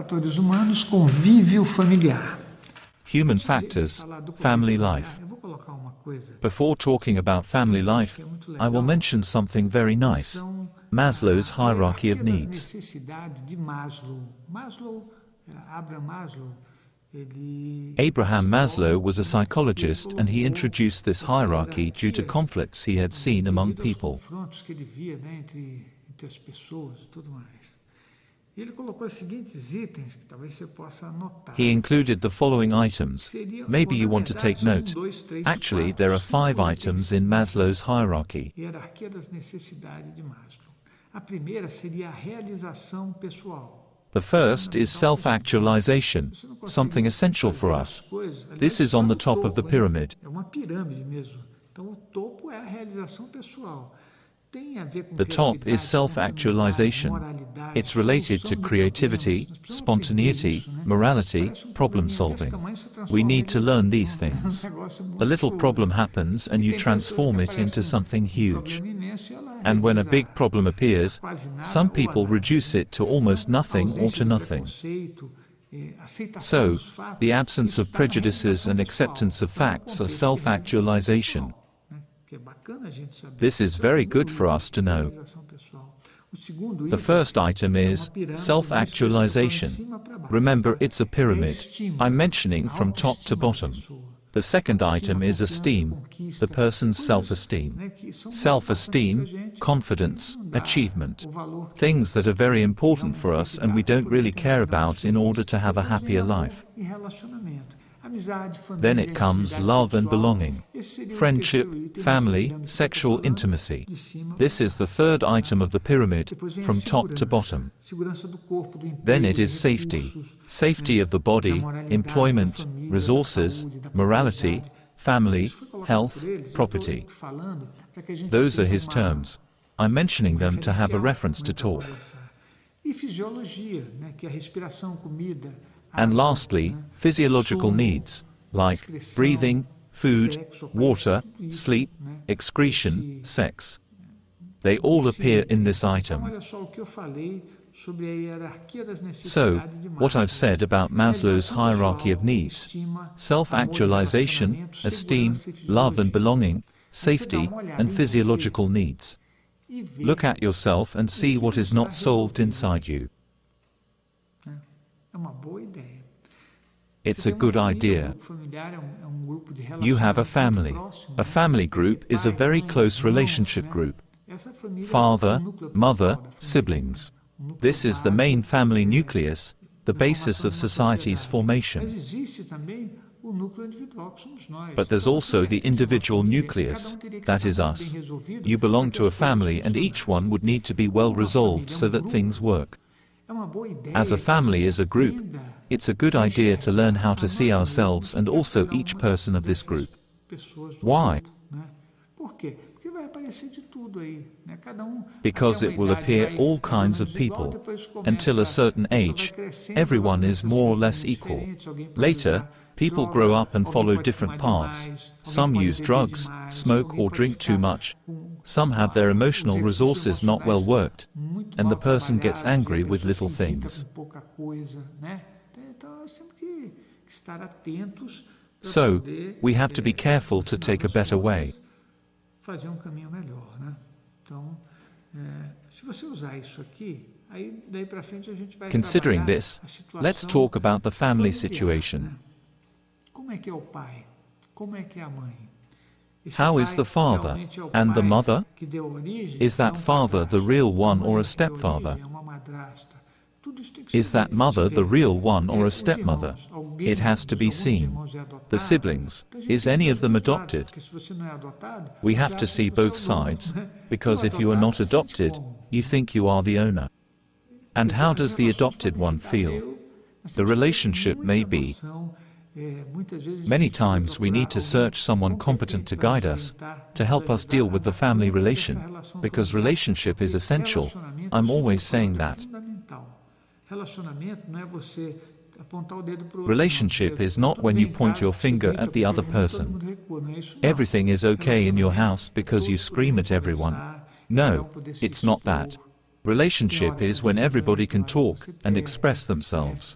fatores humanos, convívio familiar. Human factors, family life. Before talking about family life, I will mention something very nice. Maslow's hierarchy of needs. Abraham Maslow was a psychologist, and he introduced this hierarchy due to conflicts he had seen among people. He included the following items. Maybe you want to take note. Actually, there are 5 items in Maslow's hierarchy. The first is self-actualization, something essential for us. This is on the top of the pyramid. The top is self-actualization. It's related to creativity, spontaneity, morality, problem-solving. We need to learn these things. A little problem happens and you transform it into something huge. And when a big problem appears, some people reduce it to almost nothing or to nothing. So, the absence of prejudices and acceptance of facts are self-actualization. This is very good for us to know. The first item is self-actualization. Remember, it's a pyramid. I'm mentioning from top to bottom. The second item is esteem, the person's self-esteem. Self-esteem, confidence, achievement. Things that are very important for us and we don't really care about in order to have a happier life. Then it comes love and belonging. Friendship, family, sexual intimacy. This is the third item of the pyramid, from top to bottom. Then it is safety. Safety of the body, employment, resources, morality, family, health, property. Those are his terms. I'm mentioning them to have a reference to talk. And lastly, physiological needs, like breathing, food, water, sleep, excretion, sex. They all appear in this item. So, what I've said about Maslow's hierarchy of needs: self-actualization, esteem, love and belonging, safety, and physiological needs. Look at yourself and see what is not solved inside you. It's a good idea. You have a family. A family group is a very close relationship group. Father, mother, siblings. This is the main family nucleus, the basis of society's formation. But there's also the individual nucleus, that is us. You belong to a family and each one would need to be well resolved so that things work. As a family, as a group, it's a good idea to learn how to see ourselves and also each person of this group. Why? Because it will appear all kinds of people. Until a certain age, everyone is more or less equal. Later, people grow up and follow different paths. Some use drugs, smoke or drink too much. Some have their emotional resources not well worked, and the person gets angry with little things. So, we have to be careful to take a better way. Considering this, let's talk about the family situation. How is the father and the mother? Is that father the real one or a stepfather? Is that mother the real one or a stepmother? It has to be seen. The siblings, is any of them adopted? We have to see both sides, because if you are not adopted, you think you are the owner. And how does the adopted one feel? The relationship may be. Many times we need to search someone competent to guide us, to help us deal with the family relation, because relationship is essential. I'm always saying that. Relationship is not when you point your finger at the other person. Everything is okay in your house because you scream at everyone. No, it's not that. Relationship is when everybody can talk and express themselves.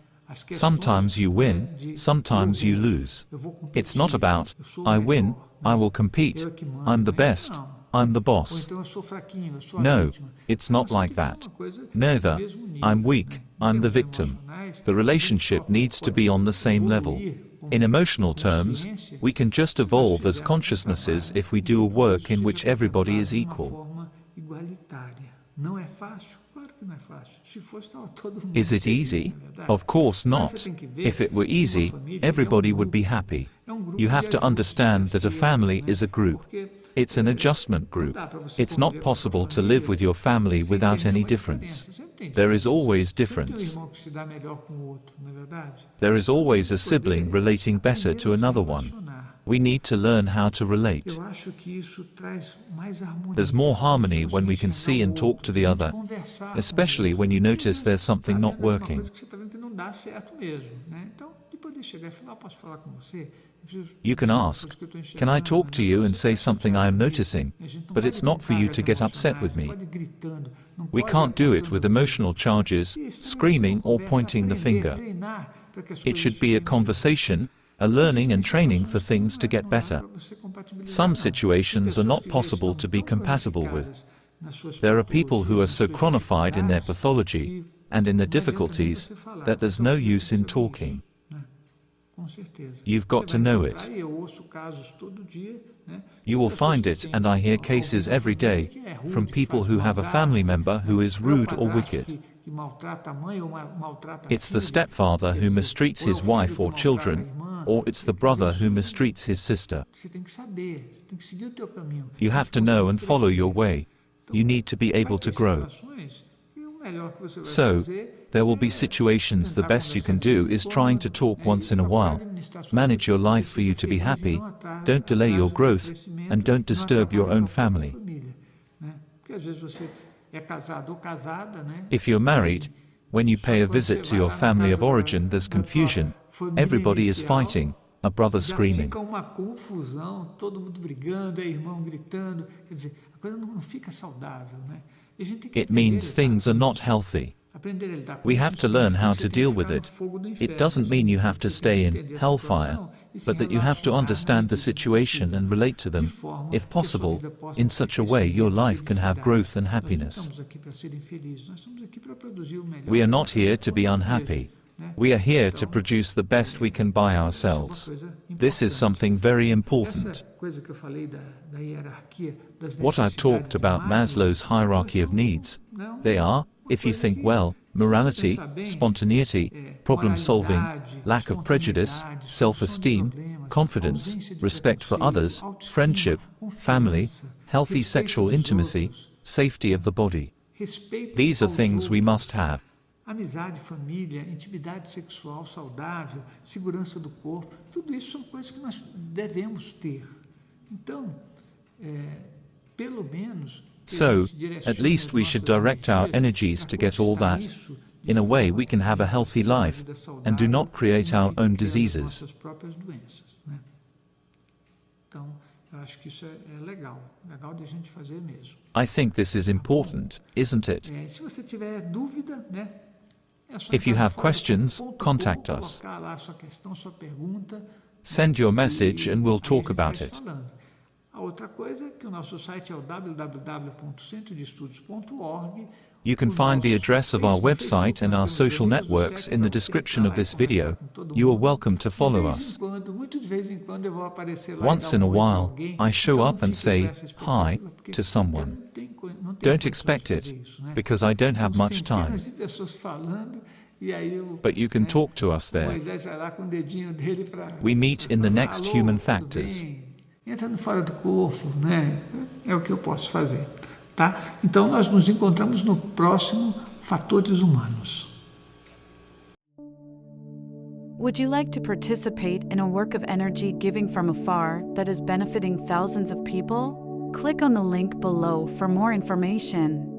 Sometimes you win, sometimes you lose. It's not about, I win, I will compete, I'm the best, I'm the boss. No, it's not like that. Neither, I'm weak, I'm the victim. The relationship needs to be on the same level. In emotional terms, we can just evolve as consciousnesses if we do a work in which everybody is equal. Is it easy? Of course not. If it were easy, everybody would be happy. You have to understand that a family is a group. It's an adjustment group. It's not possible to live with your family without any difference. There is always difference. There is always a sibling relating better to another one. We need to learn how to relate. There's more harmony when we can see and talk to the other, especially when you notice there's something not working. You can ask, can I talk to you and say something I am noticing, but it's not for you to get upset with me. We can't do it with emotional charges, screaming or pointing the finger. It should be a conversation, a learning and training for things to get better. Some situations are not possible to be compatible with. There are people who are so chronified in their pathology and in their difficulties that there's no use in talking. You've got to know it. You will find it, and I hear cases every day from people who have a family member who is rude or wicked. It's the stepfather who mistreats his wife or children, or it's the brother who mistreats his sister. You have to know and follow your way. You need to be able to grow. So, there will be situations the best you can do is trying to talk once in a while. Manage your life for you to be happy, don't delay your growth, and don't disturb your own family. If you're married, when you pay a visit to your family of origin, there's confusion. Everybody is fighting, a brother screaming. It means things are not healthy. We have to learn how to deal with it. It doesn't mean you have to stay in hellfire, but that you have to understand the situation and relate to them, if possible, in such a way your life can have growth and happiness. We are not here to be unhappy. We are here to produce the best we can by ourselves. This is something very important. What I've talked about Maslow's hierarchy of needs, they are, if you think well, morality, spontaneity, problem solving, lack of prejudice, self-esteem, confidence, respect for others, friendship, family, healthy sexual intimacy, safety of the body. These are things we must have. Amizade, família, intimidade sexual saudável, segurança do corpo, tudo isso são coisas que nós devemos ter. Então, pelo menos... So, at least we should direct our energies to get all that. In a way we can have a healthy life, and do not create our own diseases. I think this is important, isn't it? If you have questions, contact us. Send your message and we'll talk about it. You can find the address of our website and our social networks in the description of this video. You are welcome to follow us. Once in a while, I show up and say hi to someone. Don't expect it, because I don't have much time. But you can talk to us there. We meet in the next Human Factors. Entra no fora do corpo, né? É o que eu posso fazer, tá? Então nós nos encontramos no próximo Fatores Humanos. Would you like to participate in a work of energy giving from afar that is benefiting thousands of people? Click on the link below for more information.